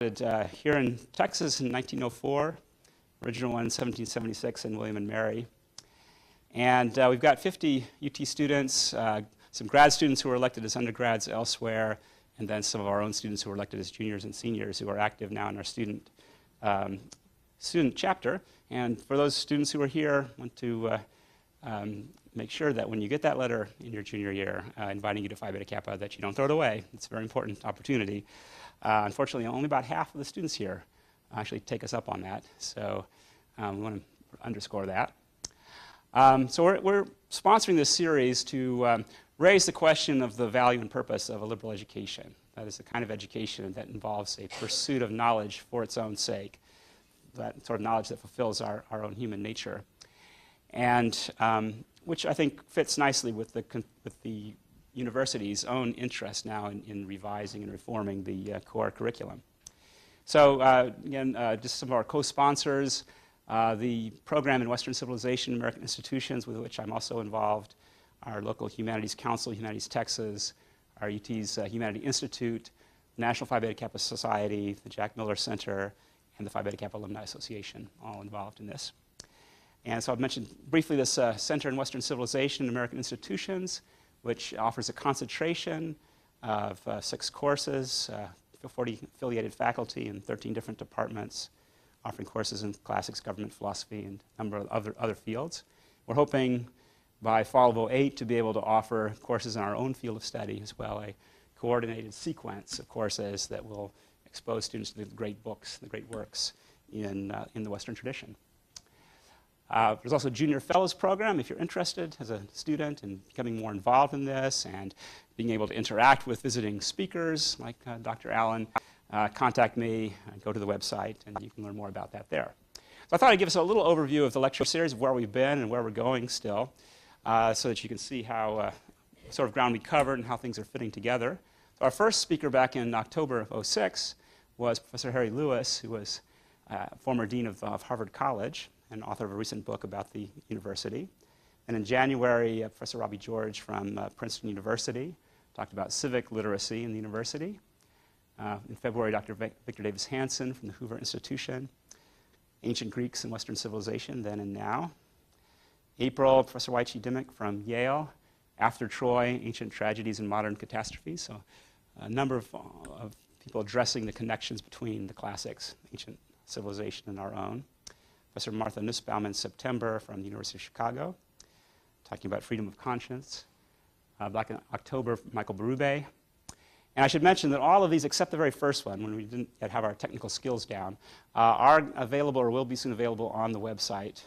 Here in Texas in 1904, original one in 1776 in William and Mary. And we've got 50 UT students, some grad students who were elected as undergrads elsewhere, and then some of our own students who were elected as juniors and seniors who are active now in our student chapter. And for those students who are here, I want to make sure that when you get that letter in your junior year inviting you to Phi Beta Kappa, that you don't throw it away. It's a very important opportunity. Unfortunately, only about half of the students here actually take us up on that, so we want to underscore that. So we're sponsoring this series to raise the question of the value and purpose of a liberal education. That is the kind of education that involves a pursuit of knowledge for its own sake, that sort of knowledge that fulfills our own human nature, and which I think fits nicely with the university's own interest now in revising and reforming the core curriculum. So again, just some of our co-sponsors, the program in Western Civilization, American Institutions, with which I'm also involved, our local Humanities Council, Humanities Texas, our UT's Humanity Institute, National Phi Beta Kappa Society, the Jack Miller Center, and the Phi Beta Kappa Alumni Association, all involved in this. And so I've mentioned briefly this Center in Western Civilization and American Institutions, which offers a concentration of 6 courses, 40 affiliated faculty in 13 different departments, offering courses in classics, government, philosophy, and a number of other fields. We're hoping by fall of 2008 to be able to offer courses in our own field of study as well, a coordinated sequence of courses that will expose students to the great books, the great works in the Western tradition. There's also a Junior Fellows Program if you're interested as a student in becoming more involved in this and being able to interact with visiting speakers like Dr. Allen. Contact me, go to the website, and you can learn more about that there. So I thought I'd give us a little overview of the lecture series, of where we've been and where we're going still, so that you can see how sort of ground we covered and how things are fitting together. So our first speaker back in October of 2006 was Professor Harry Lewis, who was former dean of Harvard College and author of a recent book about the university. And in January, Professor Robbie George from Princeton University talked about civic literacy in the university. In February, Dr. Victor Davis Hanson from the Hoover Institution, Ancient Greeks and Western Civilization, Then and Now. April, Professor Weichi Dimmick from Yale, After Troy, Ancient Tragedies and Modern Catastrophes. So a number of people addressing the connections between the classics, ancient civilization, and our own. Professor Martha Nussbaum in September from the University of Chicago, talking about freedom of conscience. Back in October, Michael Berube. And I should mention that all of these, except the very first one, when we didn't yet have our technical skills down, are available or will be soon available on the website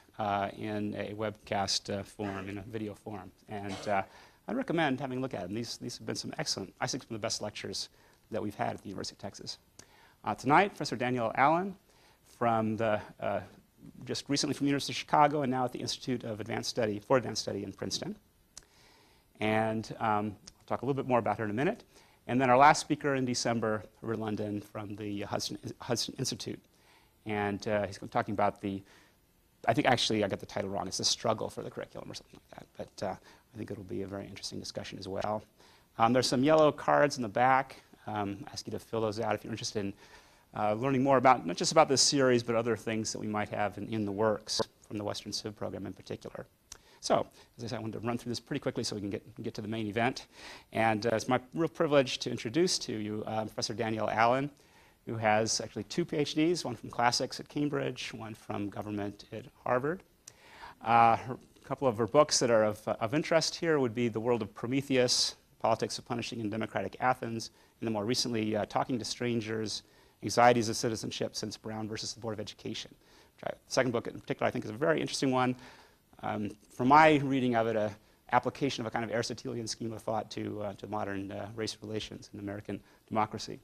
in a webcast form, in a video form. And I'd recommend having a look at them. These have been some excellent, I think, some of the best lectures that we've had at the University of Texas. Tonight, Professor Danielle Allen from the just recently from the University of Chicago and now at the Institute of Advanced Study in Princeton. And I'll talk a little bit more about her in a minute. And then our last speaker in December, Robert London from the Hudson Institute. And he's going to be talking about I think actually I got the title wrong, it's the struggle for the curriculum or something like that. But I think it'll be a very interesting discussion as well. There's some yellow cards in the back. Ask you to fill those out if you're interested in learning more about, not just about this series, but other things that we might have in the works from the Western Civ program in particular. So, as I said, I wanted to run through this pretty quickly so we can get to the main event. And it's my real privilege to introduce to you Professor Danielle Allen, who has actually 2 PhDs, one from classics at Cambridge, one from government at Harvard. A couple of her books that are of interest here would be The World of Prometheus, Politics of Punishing in Democratic Athens, and then more recently, Talking to Strangers, Anxieties of Citizenship Since Brown versus the Board of Education. The second book in particular I think is a very interesting one. From my reading of it, an application of a kind of Aristotelian scheme of thought to modern race relations in American democracy.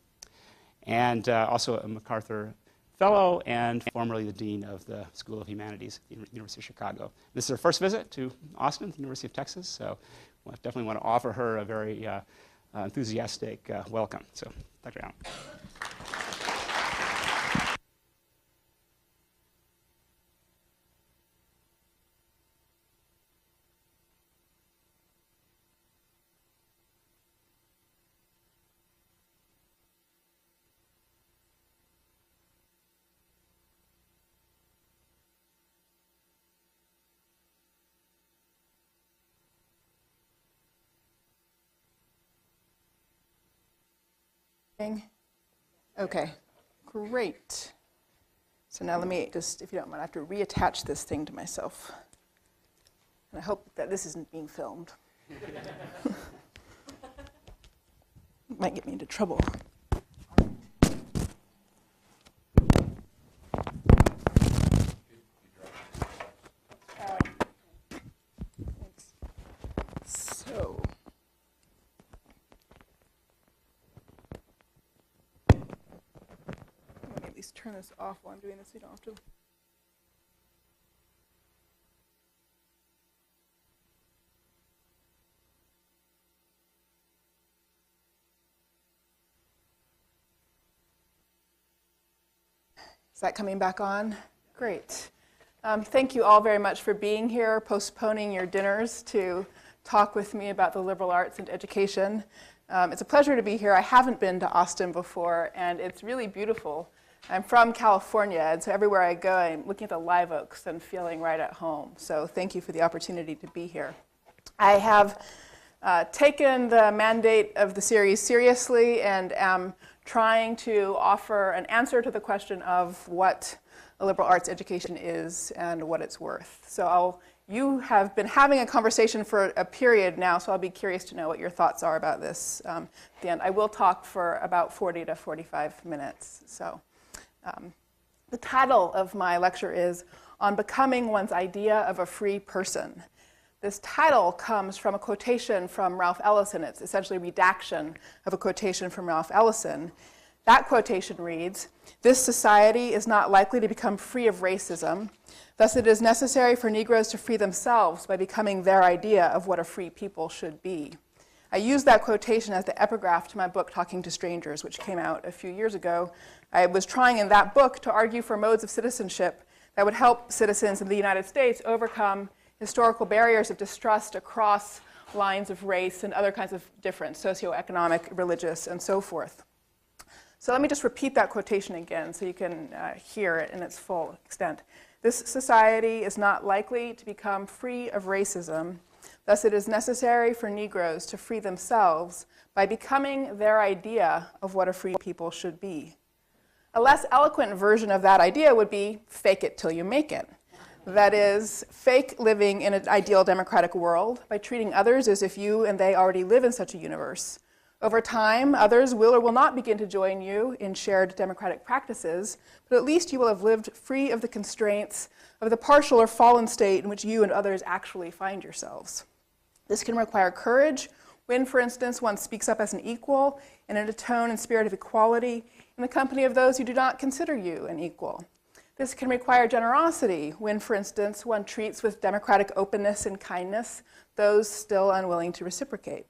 And also a MacArthur Fellow and formerly the Dean of the School of Humanities at the University of Chicago. This is her first visit to Austin, the University of Texas, so I definitely want to offer her a very enthusiastic welcome. So, Dr. Allen. Okay, great. So now let me just, if you don't mind, I have to reattach this thing to myself. And I hope that this isn't being filmed. Might get me into trouble. Thanks. So. Let me at least turn this off while I'm doing this so you don't have to. Is that coming back on? Great. Thank you all very much for being here, postponing your dinners to talk with me about the liberal arts and education. It's a pleasure to be here. I haven't been to Austin before, and it's really beautiful. I'm from California, and so everywhere I go, I'm looking at the live oaks and feeling right at home. So thank you for the opportunity to be here. I have taken the mandate of the series seriously and am trying to offer an answer to the question of what a liberal arts education is and what it's worth. So you have been having a conversation for a period now, so I'll be curious to know what your thoughts are about this at the end. I will talk for about 40 to 45 minutes. So the title of my lecture is On Becoming One's Idea of a Free Person. This title comes from a quotation from Ralph Ellison. It's essentially a redaction of a quotation from Ralph Ellison. That quotation reads, "This society is not likely to become free of racism. Thus it is necessary for Negroes to free themselves by becoming their idea of what a free people should be." I used that quotation as the epigraph to my book, Talking to Strangers, which came out a few years ago. I was trying in that book to argue for modes of citizenship that would help citizens in the United States overcome historical barriers of distrust across lines of race and other kinds of difference, socioeconomic, religious, and so forth. So let me just repeat that quotation again so you can hear it in its full extent. "This society is not likely to become free of racism. Thus it is necessary for Negroes to free themselves by becoming their idea of what a free people should be." A less eloquent version of that idea would be fake it till you make it. That is, fake living in an ideal democratic world by treating others as if you and they already live in such a universe. Over time, others will or will not begin to join you in shared democratic practices, but at least you will have lived free of the constraints of the partial or fallen state in which you and others actually find yourselves. This can require courage when, for instance, one speaks up as an equal and in a tone and spirit of equality in the company of those who do not consider you an equal. This can require generosity when, for instance, one treats with democratic openness and kindness those still unwilling to reciprocate.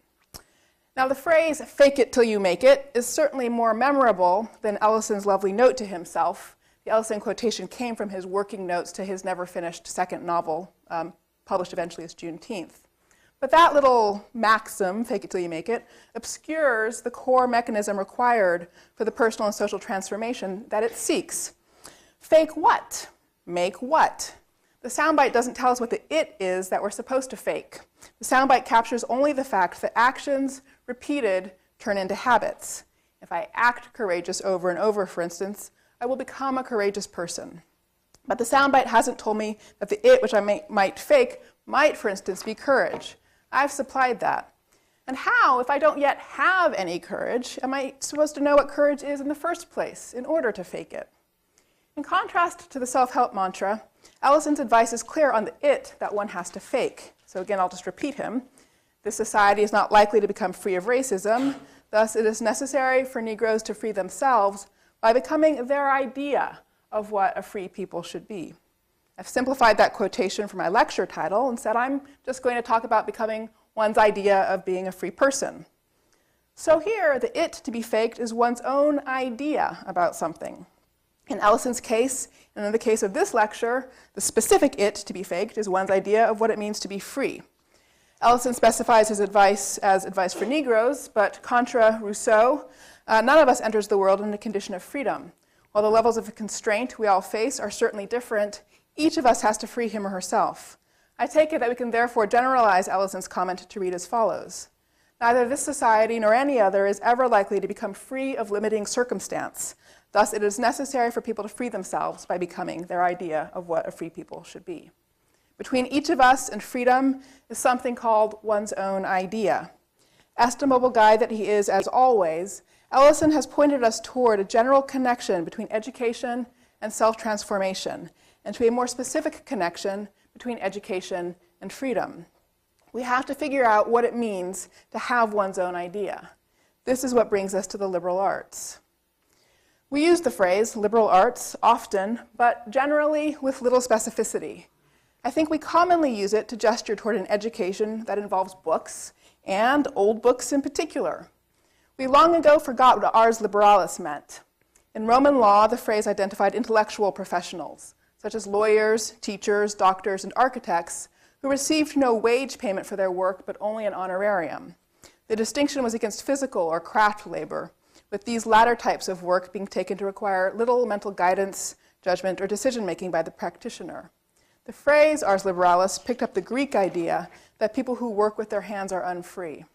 Now, the phrase, "fake it till you make it," is certainly more memorable than Ellison's lovely note to himself. The Ellison quotation came from his working notes to his never-finished second novel, published eventually as Juneteenth. But that little maxim, "fake it till you make it," obscures the core mechanism required for the personal and social transformation that it seeks. Fake what? Make what? The soundbite doesn't tell us what the "it" is that we're supposed to fake. The soundbite captures only the fact that actions repeated turn into habits. If I act courageous over and over, for instance, I will become a courageous person. But the soundbite hasn't told me that the "it" which I might fake might, for instance, be courage. I've supplied that. And how, if I don't yet have any courage, am I supposed to know what courage is in the first place in order to fake it? In contrast to the self-help mantra, Ellison's advice is clear on the "it" that one has to fake. So again, I'll just repeat him. "This society is not likely to become free of racism. Thus, it is necessary for Negroes to free themselves by becoming their idea of what a free people should be." I've simplified that quotation for my lecture title and said I'm just going to talk about becoming one's idea of being a free person. So here, the "it" to be faked is one's own idea about something. In Ellison's case, and in the case of this lecture, the specific "it" to be faked is one's idea of what it means to be free. Ellison specifies his advice as advice for Negroes, but contra Rousseau, none of us enters the world in a condition of freedom. While the levels of constraint we all face are certainly different, each of us has to free him or herself. I take it that we can therefore generalize Ellison's comment to read as follows. Neither this society nor any other is ever likely to become free of limiting circumstance. Thus, it is necessary for people to free themselves by becoming their idea of what a free people should be. Between each of us and freedom is something called one's own idea. Estimable guide that he is, as always, Ellison has pointed us toward a general connection between education and self-transformation, and to a more specific connection between education and freedom. We have to figure out what it means to have one's own idea. This is what brings us to the liberal arts. We use the phrase liberal arts often, but generally with little specificity. I think we commonly use it to gesture toward an education that involves books, and old books in particular. We long ago forgot what ars liberalis meant. In Roman law, the phrase identified intellectual professionals, such as lawyers, teachers, doctors, and architects, who received no wage payment for their work, but only an honorarium. The distinction was against physical or craft labor, with these latter types of work being taken to require little mental guidance, judgment, or decision-making by the practitioner. The phrase ars liberalis picked up the Greek idea that people who work with their hands are unfree.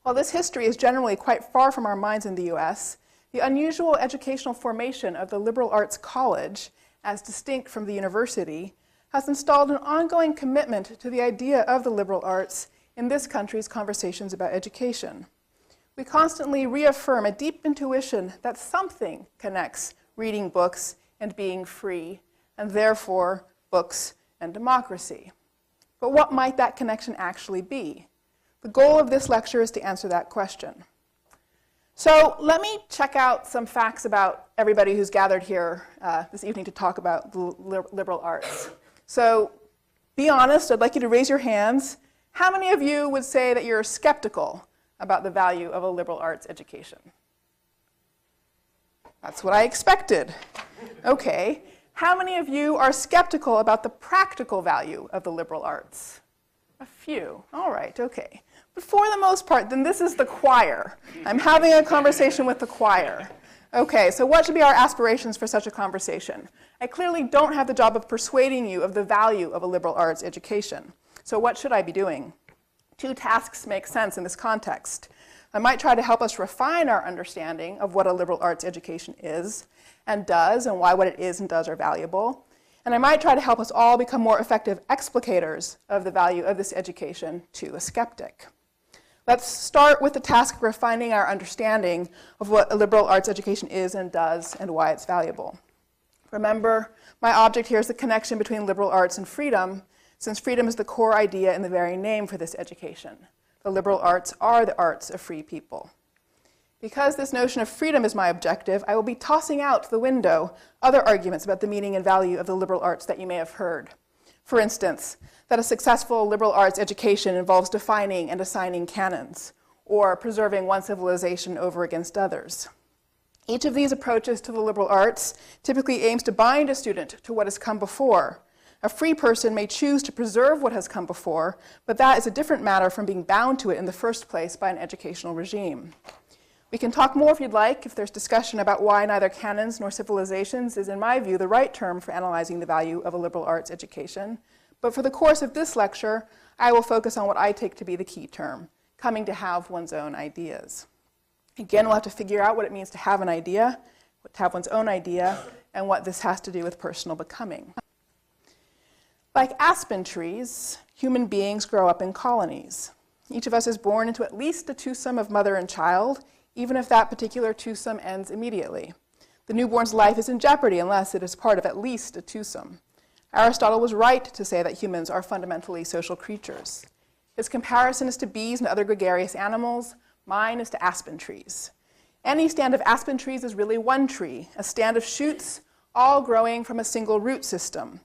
While this history is generally quite far from our minds in the US, the unusual educational formation of the liberal arts college, as distinct from the university, has installed an ongoing commitment to the idea of the liberal arts in this country's conversations about education. We constantly reaffirm a deep intuition that something connects reading books and being free, and therefore books and democracy. But what might that connection actually be? The goal of this lecture is to answer that question. So let me check out some facts about everybody who's gathered here this evening to talk about the liberal arts. So be honest, I'd like you to raise your hands. How many of you would say that you're skeptical about the value of a liberal arts education? That's what I expected. Okay. How many of you are skeptical about the practical value of the liberal arts? A few. All right, okay. But for the most part, then this is the choir. I'm having a conversation with the choir. Okay, so what should be our aspirations for such a conversation? I clearly don't have the job of persuading you of the value of a liberal arts education. So what should I be doing? Two tasks make sense in this context. I might try to help us refine our understanding of what a liberal arts education is and does, and why what it is and does are valuable. And I might try to help us all become more effective explicators of the value of this education to a skeptic. Let's start with the task of refining our understanding of what a liberal arts education is and does and why it's valuable. Remember, my object here is the connection between liberal arts and freedom, since freedom is the core idea in the very name for this education. The liberal arts are the arts of free people. Because this notion of freedom is my objective, I will be tossing out the window other arguments about the meaning and value of the liberal arts that you may have heard. For instance, that a successful liberal arts education involves defining and assigning canons, or preserving one civilization over against others. Each of these approaches to the liberal arts typically aims to bind a student to what has come before. A free person may choose to preserve what has come before, but that is a different matter from being bound to it in the first place by an educational regime. We can talk more if you'd like, if there's discussion about why neither canons nor civilizations is, in my view, the right term for analyzing the value of a liberal arts education. But for the course of this lecture, I will focus on what I take to be the key term, coming to have one's own ideas. Again, we'll have to figure out what it means to have an idea, to have one's own idea, and what this has to do with personal becoming. Like aspen trees, human beings grow up in colonies. Each of us is born into at least a twosome of mother and child, even if that particular twosome ends immediately. The newborn's life is in jeopardy unless it is part of at least a twosome. Aristotle was right to say that humans are fundamentally social creatures. His comparison is to bees and other gregarious animals. Mine is to aspen trees. Any stand of aspen trees is really one tree, a stand of shoots, all growing from a single root system.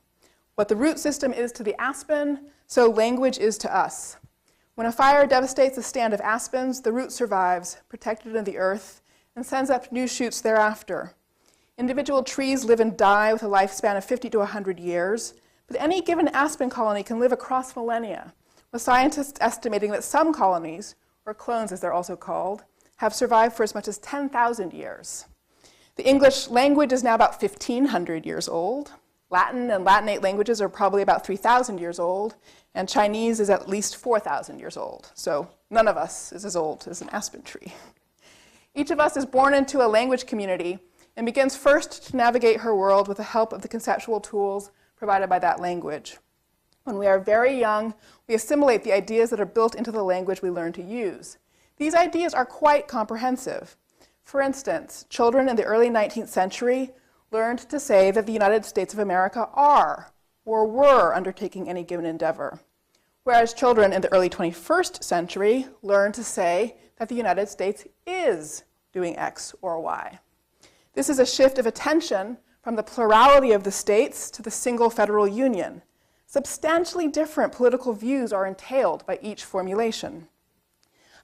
What the root system is to the aspen, so language is to us. When a fire devastates a stand of aspens, the root survives, protected in the earth, and sends up new shoots thereafter. Individual trees live and die with a lifespan of 50 to 100 years, but any given aspen colony can live across millennia, with scientists estimating that some colonies, or clones as they're also called, have survived for as much as 10,000 years. The English language is now about 1,500 years old. Latin and Latinate languages are probably about 3,000 years old, and Chinese is at least 4,000 years old. So none of us is as old as an aspen tree. Each of us is born into a language community and begins first to navigate her world with the help of the conceptual tools provided by that language. When we are very young, we assimilate the ideas that are built into the language we learn to use. These ideas are quite comprehensive. For instance, children in the early 19th century learned to say that the United States of America are or were undertaking any given endeavor, whereas children in the early 21st century learned to say that the United States is doing X or Y. This is a shift of attention from the plurality of the states to the single federal union. Substantially different political views are entailed by each formulation.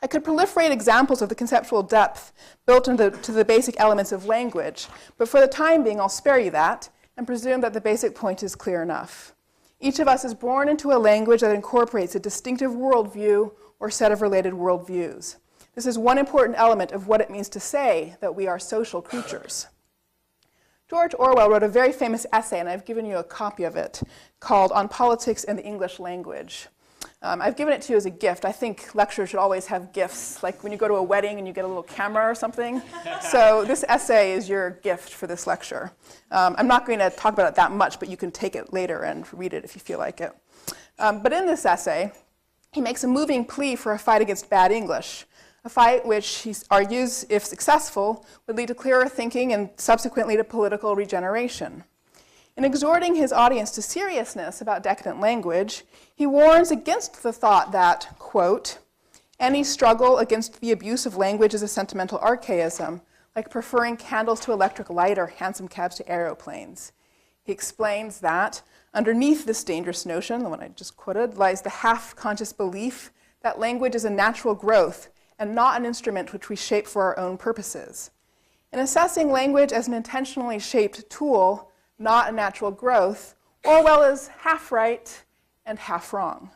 I could proliferate examples of the conceptual depth built into the basic elements of language, but for the time being, I'll spare you that and presume that the basic point is clear enough. Each of us is born into a language that incorporates a distinctive worldview or set of related worldviews. This is one important element of what it means to say that we are social creatures. George Orwell wrote a very famous essay, and I've given you a copy of it, called On Politics and the English Language. I've given it to you as a gift. I think lecturers should always have gifts, like when you go to a wedding and you get a little camera or something. So this essay is your gift for this lecture. I'm not going to talk about it that much, but you can take it later and read it if you feel like it. But in this essay, he makes a moving plea for a fight against bad English, a fight which he argues, if successful, would lead to clearer thinking and subsequently to political regeneration. In exhorting his audience to seriousness about decadent language, he warns against the thought that, quote, any struggle against the abuse of language is a sentimental archaism, like preferring candles to electric light or hansom cabs to aeroplanes. He explains that underneath this dangerous notion, the one I just quoted, lies the half-conscious belief that language is a natural growth and not an instrument which we shape for our own purposes. In assessing language as an intentionally shaped tool, not a natural growth, Orwell is half right and half wrong.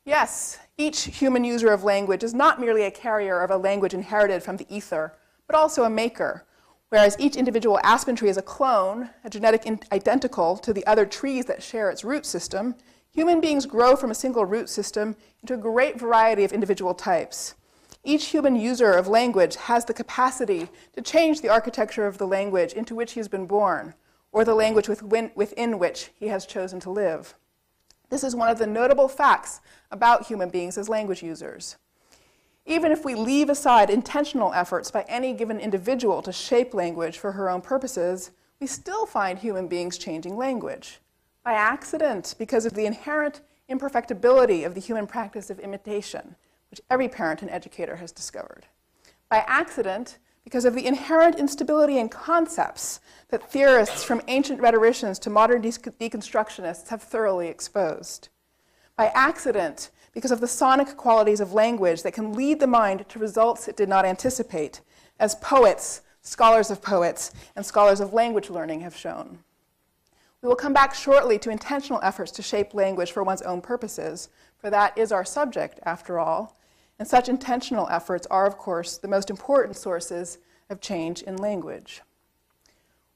Yes, each human user of language is not merely a carrier of a language inherited from the ether, but also a maker, whereas each individual aspen tree is a clone, a genetic identical to the other trees that share its root system. Human beings grow from a single root system into a great variety of individual types. Each human user of language has the capacity to change the architecture of the language into which he has been born, or the language within which he has chosen to live. This is one of the notable facts about human beings as language users. Even if we leave aside intentional efforts by any given individual to shape language for her own purposes, we still find human beings changing language. By accident, because of the inherent imperfectibility of the human practice of imitation, which every parent and educator has discovered. By accident, because of the inherent instability in concepts that theorists from ancient rhetoricians to modern deconstructionists have thoroughly exposed. By accident, because of the sonic qualities of language that can lead the mind to results it did not anticipate, as poets, scholars of poets, and scholars of language learning have shown. We will come back shortly to intentional efforts to shape language for one's own purposes, for that is our subject, after all. And such intentional efforts are, of course, the most important sources of change in language.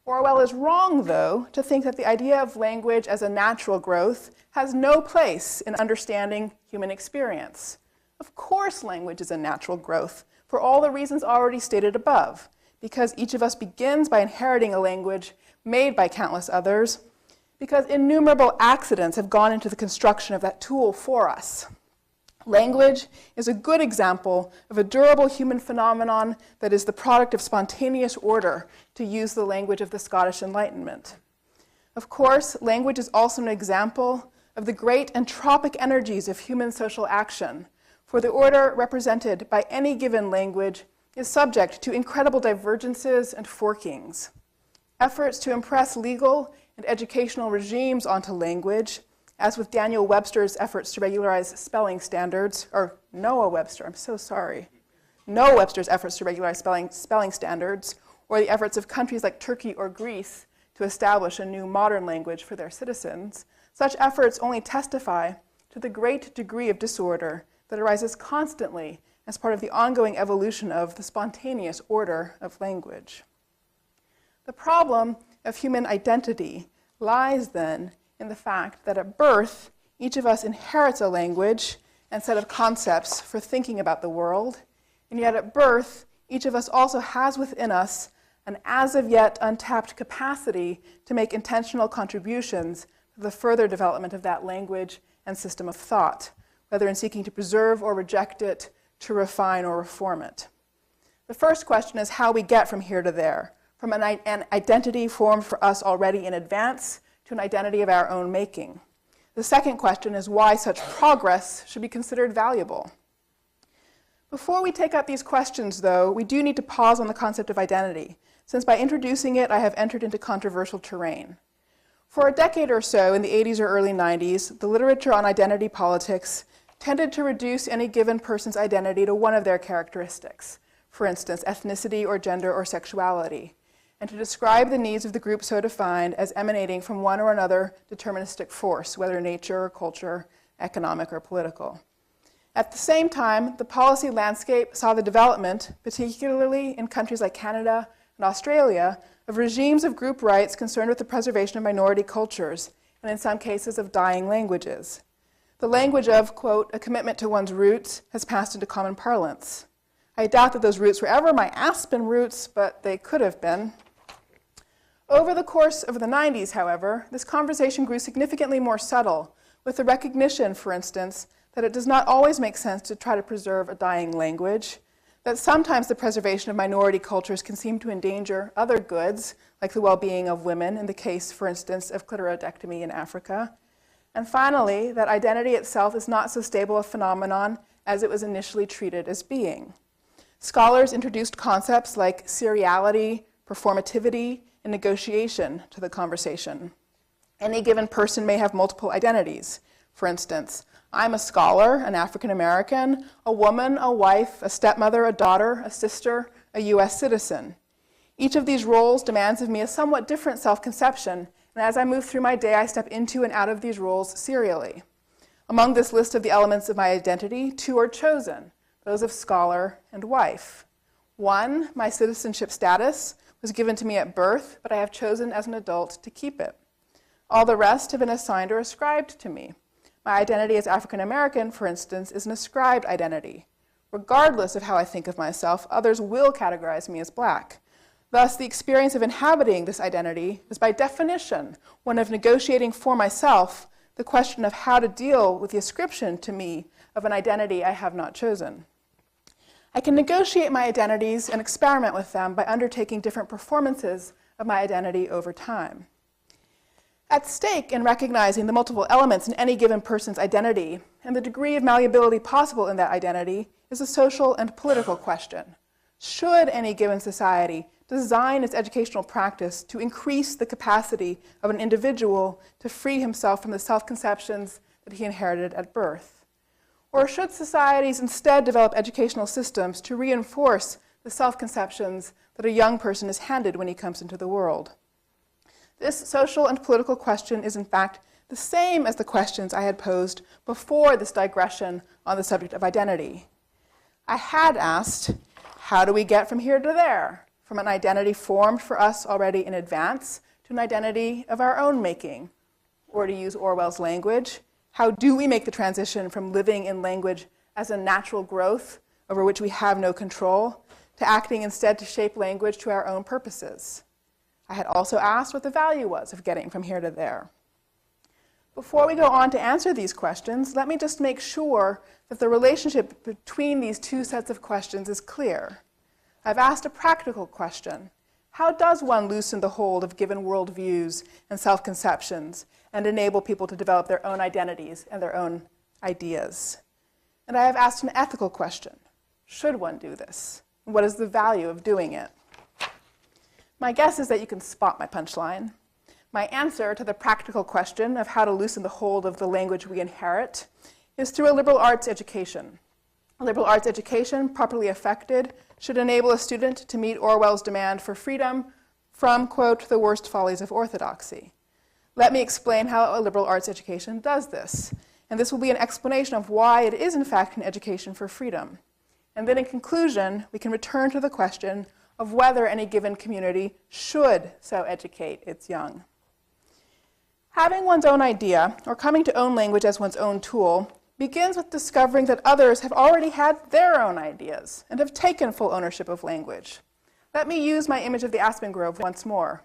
Orwell is wrong, though, to think that the idea of language as a natural growth has no place in understanding human experience. Of course, language is a natural growth, for all the reasons already stated above, because each of us begins by inheriting a language made by countless others, because innumerable accidents have gone into the construction of that tool for us. Language is a good example of a durable human phenomenon that is the product of spontaneous order, to use the language of the Scottish Enlightenment. Of course, language is also an example of the great entropic energies of human social action, for the order represented by any given language is subject to incredible divergences and forkings. Efforts to impress legal and educational regimes onto language, as with Daniel Webster's efforts to regularize spelling standards, or Noah Webster, I'm so sorry. Noah Webster's efforts to regularize spelling standards, or the efforts of countries like Turkey or Greece to establish a new modern language for their citizens, such efforts only testify to the great degree of disorder that arises constantly as part of the ongoing evolution of the spontaneous order of language. The problem of human identity lies then in the fact that at birth, each of us inherits a language and set of concepts for thinking about the world, and yet at birth, each of us also has within us an as of yet untapped capacity to make intentional contributions to the further development of that language and system of thought, whether in seeking to preserve or reject it, to refine or reform it. The first question is how we get from here to there, from an identity formed for us already in advance to an identity of our own making. The second question is why such progress should be considered valuable. Before we take up these questions, though, we do need to pause on the concept of identity, since by introducing it, I have entered into controversial terrain. For a decade or so, in the 80s or early 90s, the literature on identity politics tended to reduce any given person's identity to one of their characteristics, for instance, ethnicity or gender or sexuality, and to describe the needs of the group so defined as emanating from one or another deterministic force, whether nature or culture, economic or political. At the same time, the policy landscape saw the development, particularly in countries like Canada and Australia, of regimes of group rights concerned with the preservation of minority cultures, and in some cases of dying languages. The language of, quote, a commitment to one's roots has passed into common parlance. I doubt that those roots were ever my Aspen roots, but they could have been. Over the course of the 90s, however, this conversation grew significantly more subtle, with the recognition, for instance, that it does not always make sense to try to preserve a dying language, that sometimes the preservation of minority cultures can seem to endanger other goods, like the well-being of women, in the case, for instance, of clitoridectomy in Africa. And finally, that identity itself is not so stable a phenomenon as it was initially treated as being. Scholars introduced concepts like seriality, performativity, and negotiation to the conversation. Any given person may have multiple identities. For instance, I'm a scholar, an African American, a woman, a wife, a stepmother, a daughter, a sister, a US citizen. Each of these roles demands of me a somewhat different self-conception, and as I move through my day, I step into and out of these roles serially. Among this list of the elements of my identity, two are chosen, those of scholar and wife. One, my citizenship status, was given to me at birth, but I have chosen as an adult to keep it. All the rest have been assigned or ascribed to me. My identity as African American, for instance, is an ascribed identity. Regardless of how I think of myself, others will categorize me as black. Thus, the experience of inhabiting this identity is by definition one of negotiating for myself the question of how to deal with the ascription to me of an identity I have not chosen. I can negotiate my identities and experiment with them by undertaking different performances of my identity over time. At stake in recognizing the multiple elements in any given person's identity and the degree of malleability possible in that identity is a social and political question. Should any given society design its educational practice to increase the capacity of an individual to free himself from the self-conceptions that he inherited at birth? Or should societies instead develop educational systems to reinforce the self-conceptions that a young person is handed when he comes into the world? This social and political question is, in fact, the same as the questions I had posed before this digression on the subject of identity. I had asked, how do we get from here to there, from an identity formed for us already in advance to an identity of our own making? Or to use Orwell's language, how do we make the transition from living in language as a natural growth over which we have no control to acting instead to shape language to our own purposes? I had also asked what the value was of getting from here to there. Before we go on to answer these questions, let me just make sure that the relationship between these two sets of questions is clear. I've asked a practical question. How does one loosen the hold of given worldviews and self-conceptions and enable people to develop their own identities and their own ideas? And I have asked an ethical question. Should one do this? And what is the value of doing it? My guess is that you can spot my punchline. My answer to the practical question of how to loosen the hold of the language we inherit is through a liberal arts education. A liberal arts education, properly effected, should enable a student to meet Orwell's demand for freedom from, quote, the worst follies of orthodoxy. Let me explain how a liberal arts education does this. And this will be an explanation of why it is, in fact, an education for freedom. And then in conclusion, we can return to the question of whether any given community should so educate its young. Having one's own idea, or coming to own language as one's own tool, begins with discovering that others have already had their own ideas and have taken full ownership of language. Let me use my image of the aspen grove once more.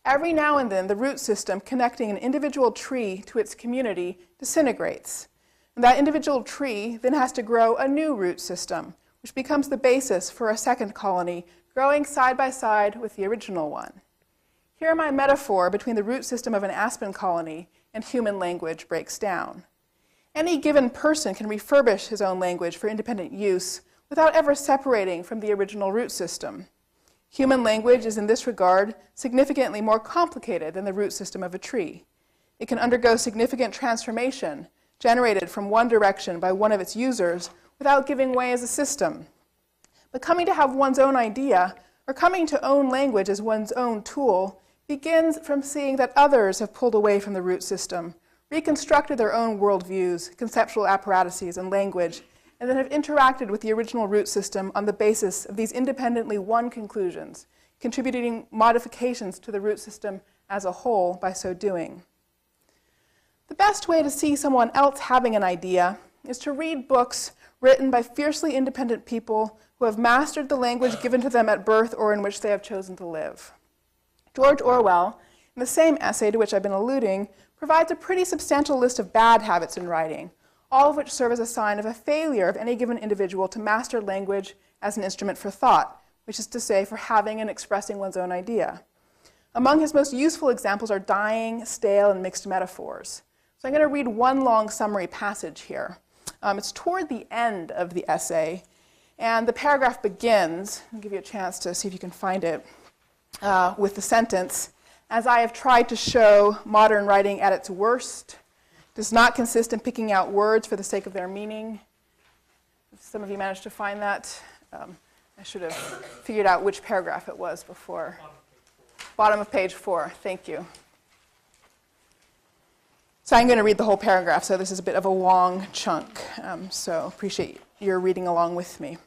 Every now and then, the root system connecting an individual tree to its community disintegrates. And that individual tree then has to grow a new root system, which becomes the basis for a second colony growing side by side with the original one. Here my metaphor between the root system of an aspen colony and human language breaks down. Any given person can refurbish his own language for independent use without ever separating from the original root system. Human language is in this regard significantly more complicated than the root system of a tree. It can undergo significant transformation generated from one direction by one of its users without giving way as a system. But coming to have one's own idea, or coming to own language as one's own tool, begins from seeing that others have pulled away from the root system, reconstructed their own worldviews, conceptual apparatuses, and language, and then have interacted with the original root system on the basis of these independently won conclusions, contributing modifications to the root system as a whole by so doing. The best way to see someone else having an idea is to read books written by fiercely independent people who have mastered the language given to them at birth or in which they have chosen to live. George Orwell, in the same essay to which I've been alluding, provides a pretty substantial list of bad habits in writing, all of which serve as a sign of a failure of any given individual to master language as an instrument for thought, which is to say, for having and expressing one's own idea. Among his most useful examples are dying, stale, and mixed metaphors. So I'm going to read one long summary passage here. It's toward the end of the essay, and the paragraph begins, I'll give you a chance to see if you can find it, with the sentence, "As I have tried to show, modern writing at its worst does not consist in picking out words for the sake of their meaning." If some of you managed to find that, I should have figured out which paragraph it was before. Bottom of page 4, thank you. So I'm going to read the whole paragraph, so this is a bit of a long chunk, so appreciate your reading along with me.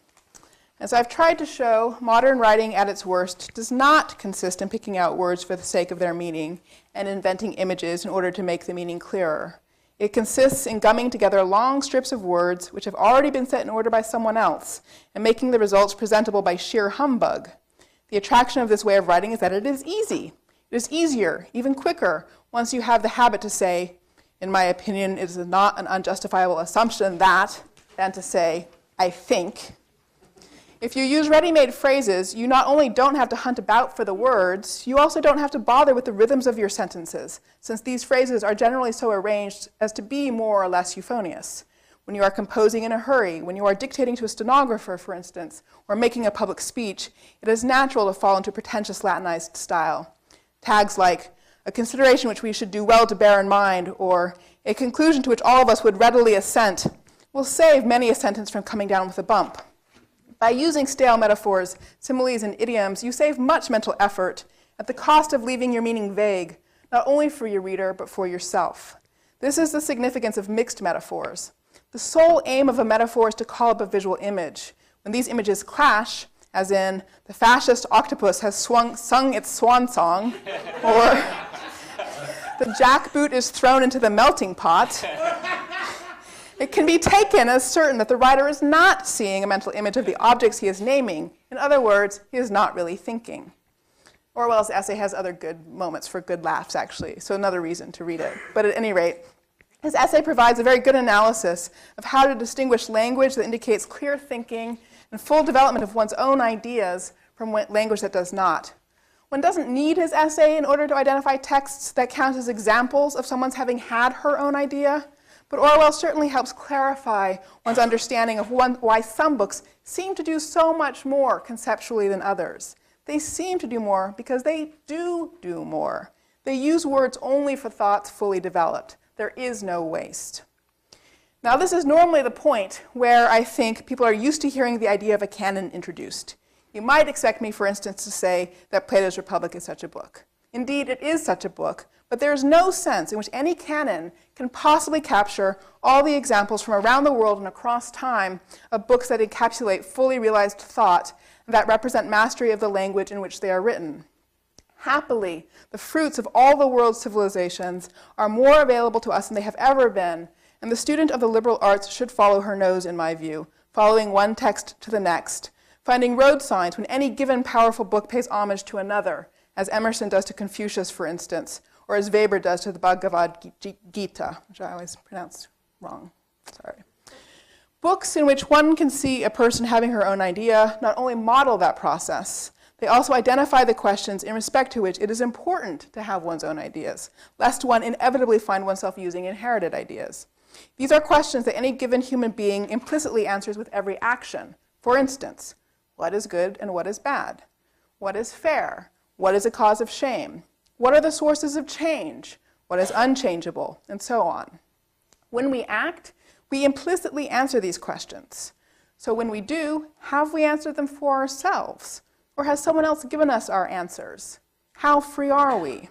As I've tried to show, modern writing at its worst does not consist in picking out words for the sake of their meaning and inventing images in order to make the meaning clearer. It consists in gumming together long strips of words which have already been set in order by someone else and making the results presentable by sheer humbug. The attraction of this way of writing is that it is easy. It is easier, even quicker, once you have the habit to say, "In my opinion, it is not an unjustifiable assumption that," than to say, "I think." If you use ready-made phrases, you not only don't have to hunt about for the words, you also don't have to bother with the rhythms of your sentences, since these phrases are generally so arranged as to be more or less euphonious. When you are composing in a hurry, when you are dictating to a stenographer, for instance, or making a public speech, it is natural to fall into pretentious Latinized style. Tags like, "a consideration which we should do well to bear in mind," or "a conclusion to which all of us would readily assent," will save many a sentence from coming down with a bump. By using stale metaphors, similes, and idioms, you save much mental effort at the cost of leaving your meaning vague, not only for your reader, but for yourself. This is the significance of mixed metaphors. The sole aim of a metaphor is to call up a visual image. When these images clash, as in, "the fascist octopus has sung its swan song," or "the jackboot is thrown into the melting pot," it can be taken as certain that the writer is not seeing a mental image of the objects he is naming. In other words, he is not really thinking. Orwell's essay has other good moments for good laughs, actually, so another reason to read it. But at any rate, his essay provides a very good analysis of how to distinguish language that indicates clear thinking and full development of one's own ideas from language that does not. One doesn't need his essay in order to identify texts that count as examples of someone's having had her own idea. But Orwell certainly helps clarify one's understanding of why some books seem to do so much more conceptually than others. They seem to do more because they do more. They use words only for thoughts fully developed. There is no waste. Now, this is normally the point where I think people are used to hearing the idea of a canon introduced. You might expect me, for instance, to say that Plato's Republic is such a book. Indeed, it is such a book, but there is no sense in which any canon can possibly capture all the examples from around the world and across time of books that encapsulate fully realized thought and that represent mastery of the language in which they are written. Happily, the fruits of all the world's civilizations are more available to us than they have ever been, and the student of the liberal arts should follow her nose, in my view, following one text to the next, finding road signs when any given powerful book pays homage to another, as Emerson does to Confucius, for instance, or as Weber does to the Bhagavad Gita, which I always pronounce wrong. Sorry. Books in which one can see a person having her own idea not only model that process, they also identify the questions in respect to which it is important to have one's own ideas, lest one inevitably find oneself using inherited ideas. These are questions that any given human being implicitly answers with every action. For instance, what is good and what is bad? What is fair? What is a cause of shame? What are the sources of change? What is unchangeable? And so on. When we act, we implicitly answer these questions. So when we do, have we answered them for ourselves? Or has someone else given us our answers? How free are we?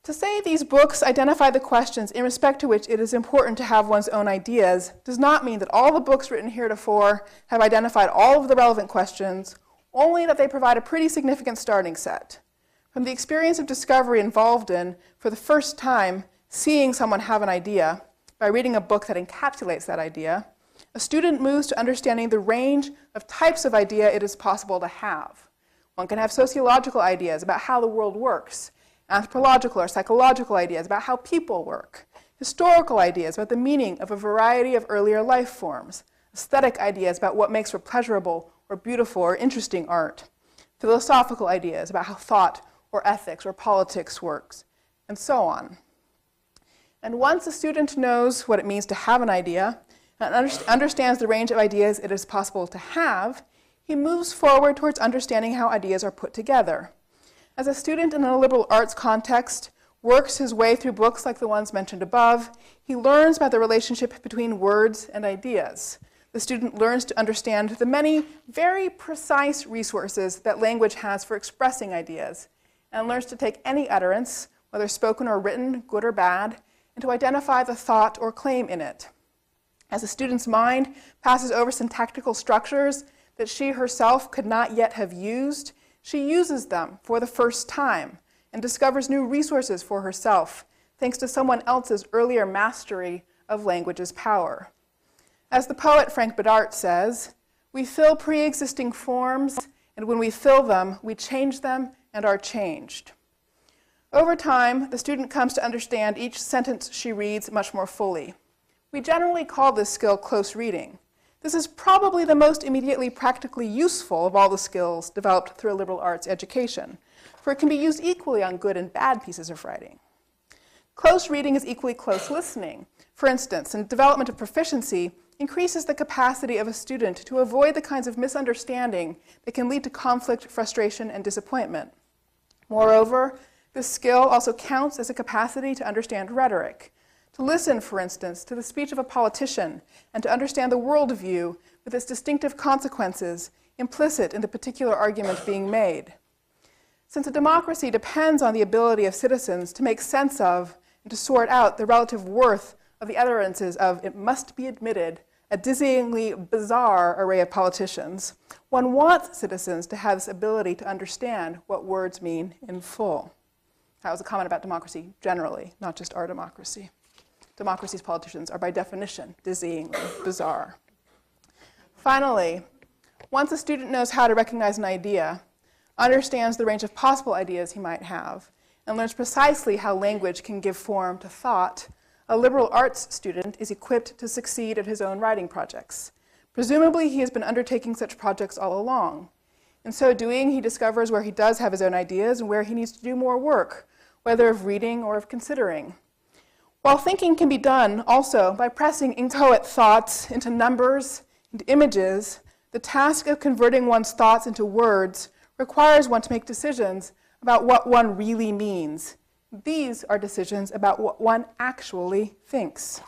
To say these books identify the questions in respect to which it is important to have one's own ideas does not mean that all the books written heretofore have identified all of the relevant questions, only that they provide a pretty significant starting set. From the experience of discovery involved in, for the first time, seeing someone have an idea by reading a book that encapsulates that idea, a student moves to understanding the range of types of idea it is possible to have. One can have sociological ideas about how the world works, anthropological or psychological ideas about how people work, historical ideas about the meaning of a variety of earlier life forms, aesthetic ideas about what makes for pleasurable or beautiful or interesting art, philosophical ideas about how thought or ethics or politics works, and so on. And once a student knows what it means to have an idea and understands the range of ideas it is possible to have, he moves forward towards understanding how ideas are put together. As a student in a liberal arts context works his way through books like the ones mentioned above, he learns about the relationship between words and ideas. The student learns to understand the many very precise resources that language has for expressing ideas, and learns to take any utterance, whether spoken or written, good or bad, and to identify the thought or claim in it. As a student's mind passes over syntactical structures that she herself could not yet have used, she uses them for the first time and discovers new resources for herself, thanks to someone else's earlier mastery of language's power. As the poet Frank Bedart says, we fill pre-existing forms, and when we fill them, we change them and are changed. Over time, the student comes to understand each sentence she reads much more fully. We generally call this skill close reading. This is probably the most immediately practically useful of all the skills developed through a liberal arts education, for it can be used equally on good and bad pieces of writing. Close reading is equally close listening. For instance, in development of proficiency, increases the capacity of a student to avoid the kinds of misunderstanding that can lead to conflict, frustration, and disappointment. Moreover, this skill also counts as a capacity to understand rhetoric, to listen, for instance, to the speech of a politician, and to understand the worldview with its distinctive consequences implicit in the particular argument being made. Since a democracy depends on the ability of citizens to make sense of and to sort out the relative worth of the utterances of, it must be admitted, a dizzyingly bizarre array of politicians, one wants citizens to have this ability to understand what words mean in full. That was a comment about democracy generally, not just our democracy. Democracy's politicians are by definition dizzyingly bizarre. Finally, once a student knows how to recognize an idea, understands the range of possible ideas he might have, and learns precisely how language can give form to thought, a liberal arts student is equipped to succeed at his own writing projects. Presumably, he has been undertaking such projects all along. In so doing, he discovers where he does have his own ideas and where he needs to do more work, whether of reading or of considering. While thinking can be done also by pressing inchoate thoughts into numbers and images, the task of converting one's thoughts into words requires one to make decisions about what one really means. These are decisions about what one actually thinks.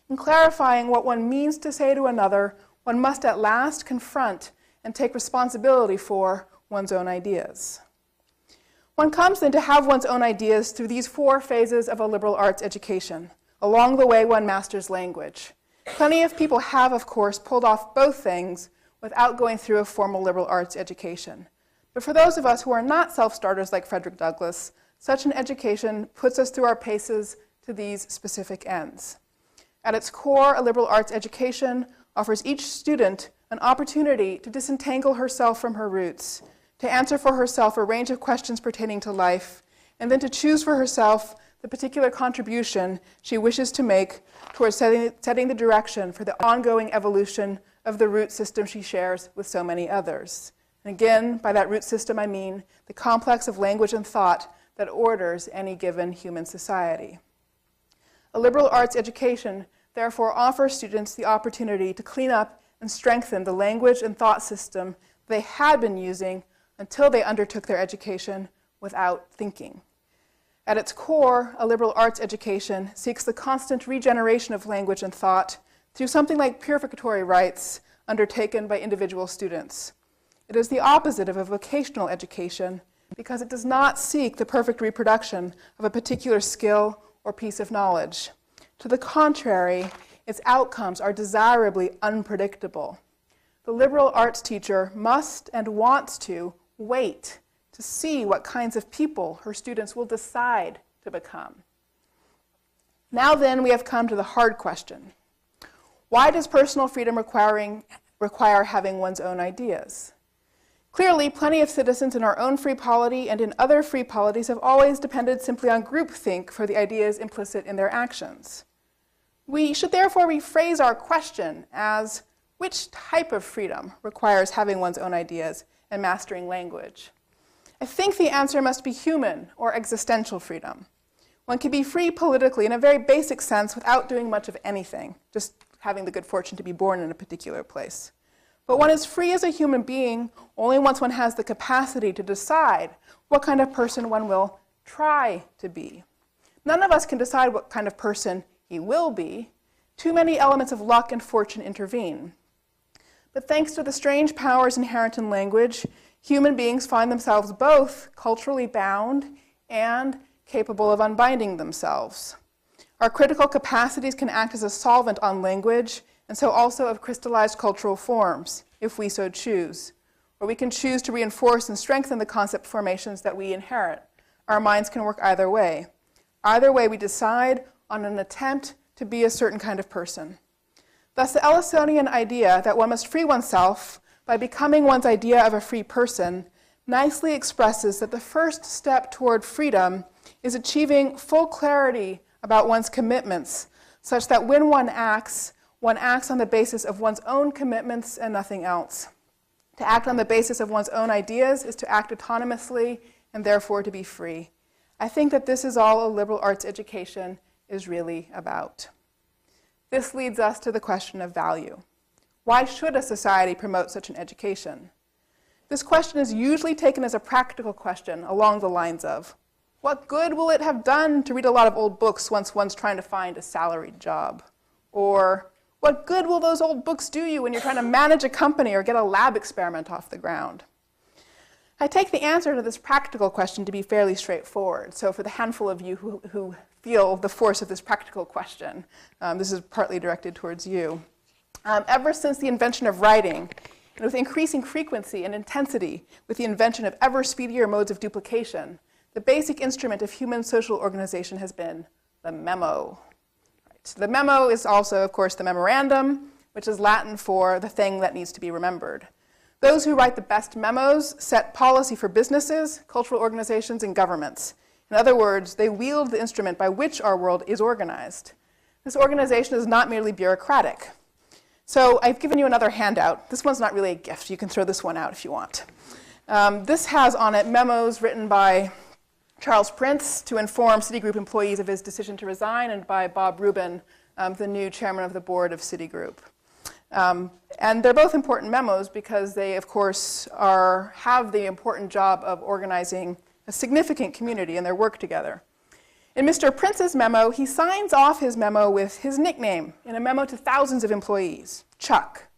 In clarifying what one means to say to another, one must at last confront and take responsibility for one's own ideas. One comes then to have one's own ideas through these four phases of a liberal arts education. Along the way, one masters language. Plenty of people have, of course, pulled off both things without going through a formal liberal arts education. But for those of us who are not self-starters like Frederick Douglass, such an education puts us through our paces to these specific ends. At its core, a liberal arts education offers each student an opportunity to disentangle herself from her roots, to answer for herself a range of questions pertaining to life, and then to choose for herself the particular contribution she wishes to make towards setting the direction for the ongoing evolution of the root system she shares with so many others. And again, by that root system, I mean the complex of language and thought that orders any given human society. A liberal arts education therefore offers students the opportunity to clean up and strengthen the language and thought system they had been using until they undertook their education without thinking. At its core, a liberal arts education seeks the constant regeneration of language and thought through something like purificatory rites undertaken by individual students. It is the opposite of a vocational education because it does not seek the perfect reproduction of a particular skill or piece of knowledge. To the contrary, its outcomes are desirably unpredictable. The liberal arts teacher must and wants to wait to see what kinds of people her students will decide to become. Now then, we have come to the hard question. Why does personal freedom require having one's own ideas? Clearly, plenty of citizens in our own free polity and in other free polities have always depended simply on groupthink for the ideas implicit in their actions. We should therefore rephrase our question as, which type of freedom requires having one's own ideas and mastering language? I think the answer must be human or existential freedom. One can be free politically in a very basic sense without doing much of anything, just having the good fortune to be born in a particular place. But one is free as a human being only once one has the capacity to decide what kind of person one will try to be. None of us can decide what kind of person he will be. Too many elements of luck and fortune intervene. But thanks to the strange powers inherent in language, human beings find themselves both culturally bound and capable of unbinding themselves. Our critical capacities can act as a solvent on language, and so also of crystallized cultural forms, if we so choose. Or we can choose to reinforce and strengthen the concept formations that we inherit. Our minds can work either way. Either way, we decide on an attempt to be a certain kind of person. Thus, the Ellisonian idea that one must free oneself by becoming one's idea of a free person nicely expresses that the first step toward freedom is achieving full clarity about one's commitments, such that when one acts on the basis of one's own commitments and nothing else. To act on the basis of one's own ideas is to act autonomously and therefore to be free. I think that this is all a liberal arts education is really about. This leads us to the question of value. Why should a society promote such an education? This question is usually taken as a practical question along the lines of, what good will it have done to read a lot of old books once one's trying to find a salaried job? Or, what good will those old books do you when you're trying to manage a company or get a lab experiment off the ground? I take the answer to this practical question to be fairly straightforward. So for the handful of you who feel the force of this practical question, this is partly directed towards you. Ever since the invention of writing, and with increasing frequency and intensity with the invention of ever speedier modes of duplication, the basic instrument of human social organization has been the memo. The memo is also, of course, the memorandum, which is Latin for the thing that needs to be remembered. Those who write the best memos set policy for businesses, cultural organizations, and governments. In other words, they wield the instrument by which our world is organized. This organization is not merely bureaucratic. So I've given you another handout. This one's not really a gift. You can throw this one out if you want. This has on it memos written by Charles Prince to inform Citigroup employees of his decision to resign, and by Bob Rubin, the new chairman of the board of Citigroup. And they're both important memos because they, of course, have the important job of organizing a significant community in their work together. In Mr. Prince's memo, he signs off his memo with his nickname in a memo to thousands of employees, Chuck.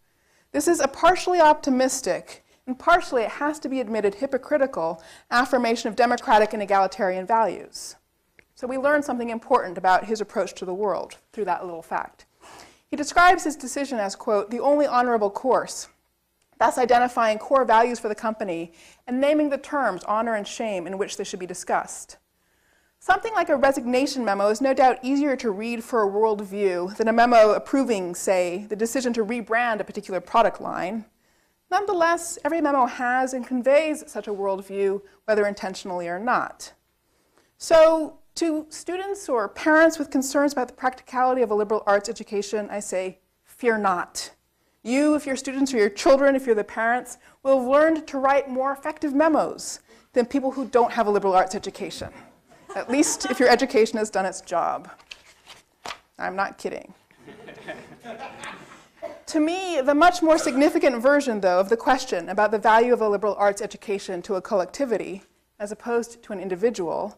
This is a partially optimistic and partially, it has to be admitted, hypocritical affirmation of democratic and egalitarian values. So we learn something important about his approach to the world through that little fact. He describes his decision as, quote, the only honorable course. thus identifying core values for the company and naming the terms honor and shame in which they should be discussed. Something like a resignation memo is no doubt easier to read for a worldview than a memo approving, say, the decision to rebrand a particular product line. Nonetheless, every memo has and conveys such a worldview, whether intentionally or not. So, to students or parents with concerns about the practicality of a liberal arts education, I say, fear not. You, if you're students, or your children, if you're the parents, will have learned to write more effective memos than people who don't have a liberal arts education. At least if your education has done its job. I'm not kidding. To me, the much more significant version, though, of the question about the value of a liberal arts education to a collectivity, as opposed to an individual,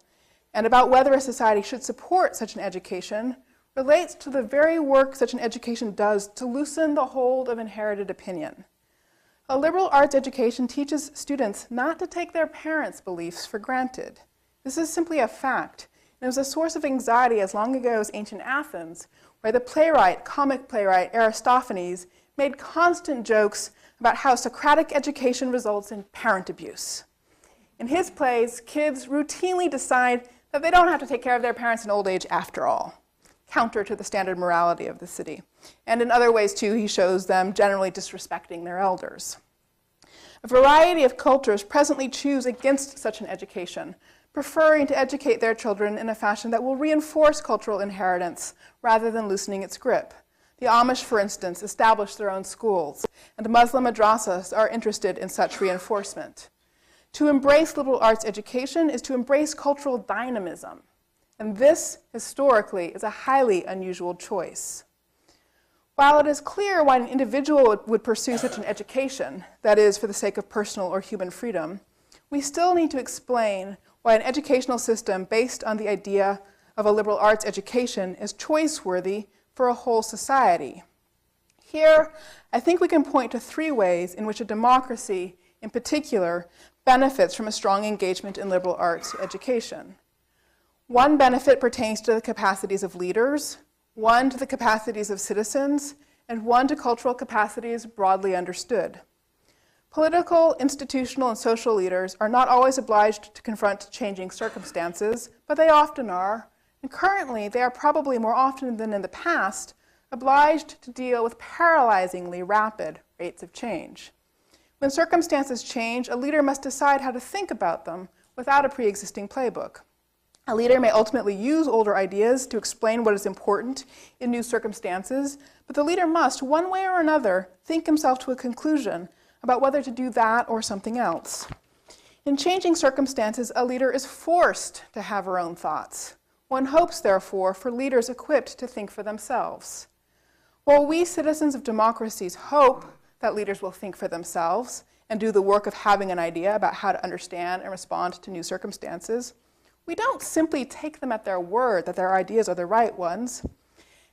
and about whether a society should support such an education, relates to the very work such an education does to loosen the hold of inherited opinion. A liberal arts education teaches students not to take their parents' beliefs for granted. This is simply a fact, and it was a source of anxiety as long ago as ancient Athens, where the comic playwright Aristophanes made constant jokes about how Socratic education results in parent abuse. In his plays, kids routinely decide that they don't have to take care of their parents in old age after all, counter to the standard morality of the city. And in other ways, too, he shows them generally disrespecting their elders. A variety of cultures presently choose against such an education, preferring to educate their children in a fashion that will reinforce cultural inheritance rather than loosening its grip. The Amish, for instance, establish their own schools, and Muslim madrasas are interested in such reinforcement. To embrace liberal arts education is to embrace cultural dynamism, and this, historically, is a highly unusual choice. While it is clear why an individual would pursue such an education, that is, for the sake of personal or human freedom, we still need to explain why an educational system based on the idea of a liberal arts education is choice-worthy for a whole society. Here, I think we can point to three ways in which a democracy, in particular, benefits from a strong engagement in liberal arts education. One benefit pertains to the capacities of leaders, one to the capacities of citizens, and one to cultural capacities broadly understood. Political, institutional, and social leaders are not always obliged to confront changing circumstances, but they often are, and currently they are probably more often than in the past obliged to deal with paralyzingly rapid rates of change. When circumstances change, a leader must decide how to think about them without a pre-existing playbook. A leader may ultimately use older ideas to explain what is important in new circumstances, but the leader must, one way or another, think himself to a conclusion about whether to do that or something else. In changing circumstances, a leader is forced to have her own thoughts. One hopes, therefore, for leaders equipped to think for themselves. While we citizens of democracies hope that leaders will think for themselves and do the work of having an idea about how to understand and respond to new circumstances, we don't simply take them at their word that their ideas are the right ones.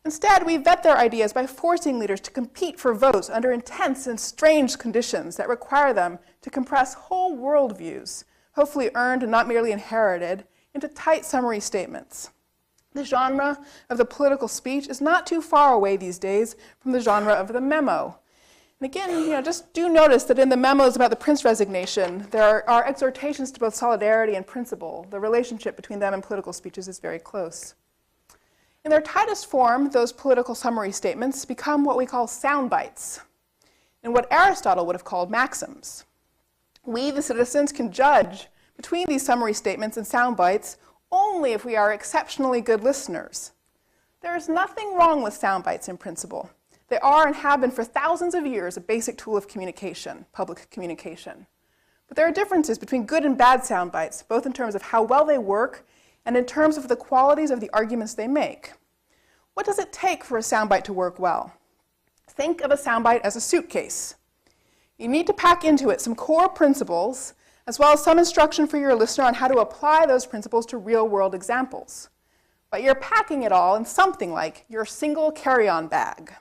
Instead, we vet their ideas by forcing leaders to compete for votes under intense and strange conditions that require them to compress whole worldviews, hopefully earned and not merely inherited, into tight summary statements. The genre of the political speech is not too far away these days from the genre of the memo. And again, just do notice that in the memos about the Prince resignation, there are exhortations to both solidarity and principle. The relationship between them and political speeches is very close. In their tightest form, those political summary statements become what we call sound bites, and what Aristotle would have called maxims. We, the citizens, can judge between these summary statements and sound bites only if we are exceptionally good listeners. There is nothing wrong with sound bites in principle. They are and have been for thousands of years a basic tool of communication, public communication. But there are differences between good and bad sound bites, both in terms of how well they work and in terms of the qualities of the arguments they make. What does it take for a soundbite to work well? Think of a soundbite as a suitcase. You need to pack into it some core principles, as well as some instruction for your listener on how to apply those principles to real-world examples. But you're packing it all in something like your single carry-on bag.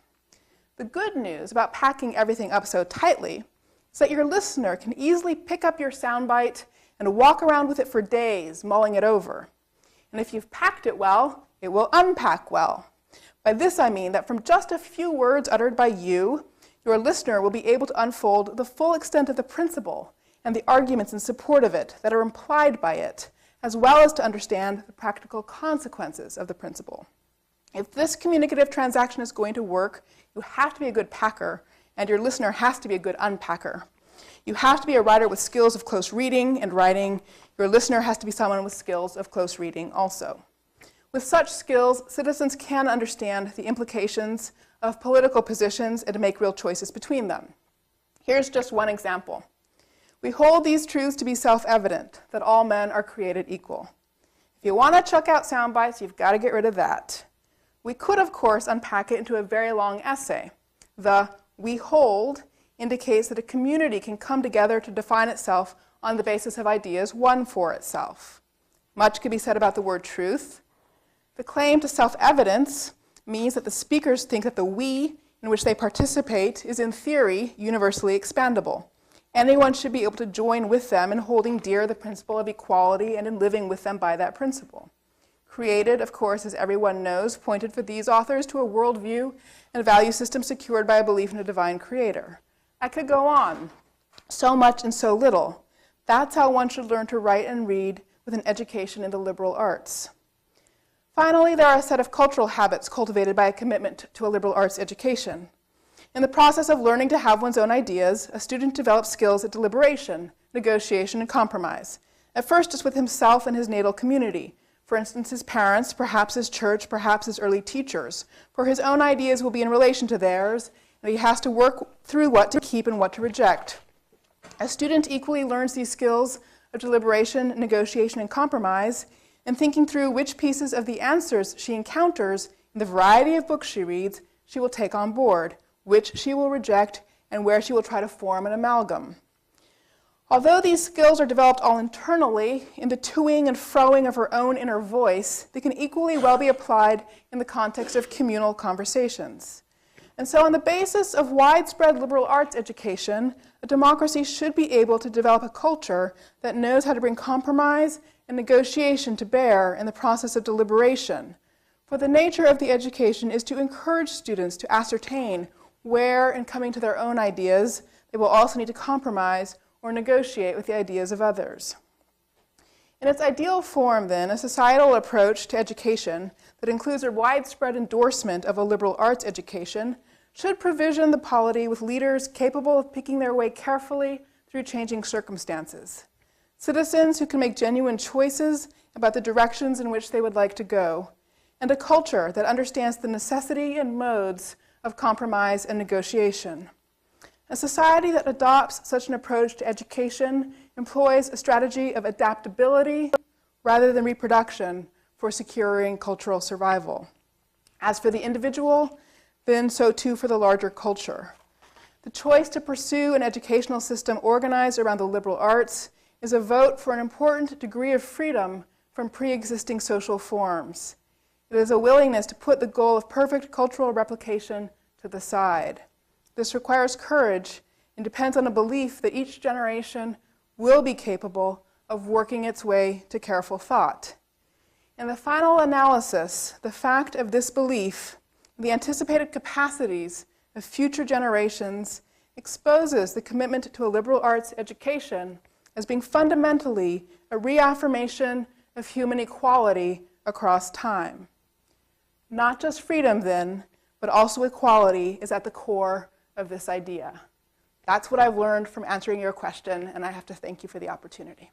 The good news about packing everything up so tightly is that your listener can easily pick up your soundbite and walk around with it for days, mulling it over. And if you've packed it well, it will unpack well. By this I mean that from just a few words uttered by you, your listener will be able to unfold the full extent of the principle and the arguments in support of it that are implied by it, as well as to understand the practical consequences of the principle. If this communicative transaction is going to work, you have to be a good packer, and your listener has to be a good unpacker. You have to be a writer with skills of close reading and writing. Your listener has to be someone with skills of close reading also. With such skills, citizens can understand the implications of political positions and to make real choices between them. Here's just one example. We hold these truths to be self-evident, that all men are created equal. If you want to chuck out sound bites, you've got to get rid of that. We could, of course, unpack it into a very long essay. The "we hold" indicates that a community can come together to define itself on the basis of ideas won for itself. Much could be said about the word truth. The claim to self-evidence means that the speakers think that the "we" in which they participate is, in theory, universally expandable. Anyone should be able to join with them in holding dear the principle of equality and in living with them by that principle. Created, of course, as everyone knows, pointed for these authors to a worldview and value system secured by a belief in a divine creator. I could go on. So much and so little. That's how one should learn to write and read with an education in the liberal arts. Finally, there are a set of cultural habits cultivated by a commitment to a liberal arts education. In the process of learning to have one's own ideas, a student develops skills at deliberation, negotiation, and compromise. At first, it's with himself and his natal community. For instance, his parents, perhaps his church, perhaps his early teachers. For his own ideas will be in relation to theirs, and he has to work through what to keep and what to reject. A student equally learns these skills of deliberation, negotiation, and compromise in thinking through which pieces of the answers she encounters in the variety of books she reads she will take on board, which she will reject, and where she will try to form an amalgam. Although these skills are developed all internally, in the toing and froing of her own inner voice, they can equally well be applied in the context of communal conversations. And so on the basis of widespread liberal arts education, a democracy should be able to develop a culture that knows how to bring compromise and negotiation to bear in the process of deliberation. For the nature of the education is to encourage students to ascertain where, in coming to their own ideas, they will also need to compromise or negotiate with the ideas of others. In its ideal form, then, a societal approach to education that includes a widespread endorsement of a liberal arts education should provision the polity with leaders capable of picking their way carefully through changing circumstances. Citizens who can make genuine choices about the directions in which they would like to go, and a culture that understands the necessity and modes of compromise and negotiation. A society that adopts such an approach to education employs a strategy of adaptability rather than reproduction for securing cultural survival. As for the individual, then so too for the larger culture. The choice to pursue an educational system organized around the liberal arts is a vote for an important degree of freedom from pre-existing social forms. It is a willingness to put the goal of perfect cultural replication to the side. This requires courage and depends on a belief that each generation will be capable of working its way to careful thought. In the final analysis, the fact of this belief, the anticipated capacities of future generations, exposes the commitment to a liberal arts education as being fundamentally a reaffirmation of human equality across time. Not just freedom, then, but also equality is at the core of this idea. That's what I've learned from answering your question, and I have to thank you for the opportunity.